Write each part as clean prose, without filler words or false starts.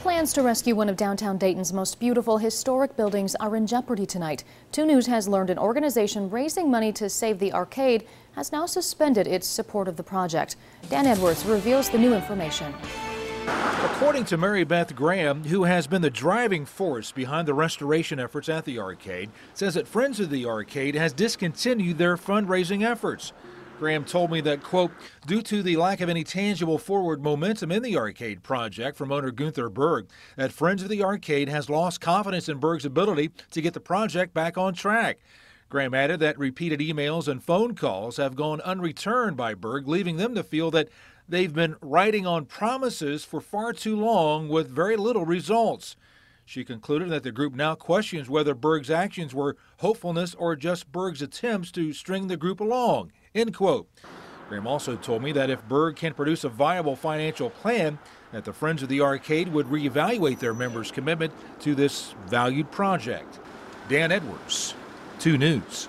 Plans to rescue one of downtown Dayton's most beautiful historic buildings are in jeopardy tonight. 2 News has learned an organization raising money to save the arcade has now suspended its support of the project. Dan Edwards reveals the new information. According to Mary Beth Graham, who has been the driving force behind the restoration efforts at the arcade, says that Friends of the Arcade has discontinued their fundraising efforts. Graham told me that, quote, due to the lack of any tangible forward momentum in the arcade project from owner Gunther Berg, that Friends of the Arcade has lost confidence in Berg's ability to get the project back on track. Graham added that repeated emails and phone calls have gone unreturned by Berg, leaving them to feel that they've been writing on promises for far too long with very little results. She concluded that the group now questions whether Berg's actions were hopefulness or just Berg's attempts to string the group along. End quote. Graham also told me that if Berg can produce a viable financial plan, that the Friends of the Arcade would reevaluate their members' commitment to this valued project. Dan Edwards, 2 News.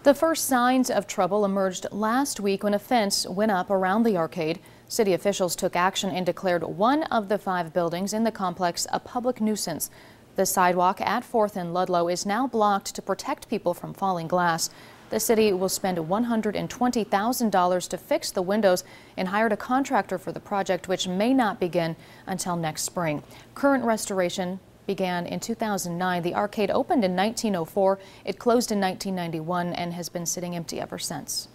The first signs of trouble emerged last week when a fence went up around the arcade. City officials took action and declared one of the 5 buildings in the complex a public nuisance. The sidewalk at 4th and Ludlow is now blocked to protect people from falling glass. The city will spend $120,000 to fix the windows and hired a contractor for the project, which may not begin until next spring. Current restoration began in 2009. The arcade opened in 1904. It closed in 1991 and has been sitting empty ever since.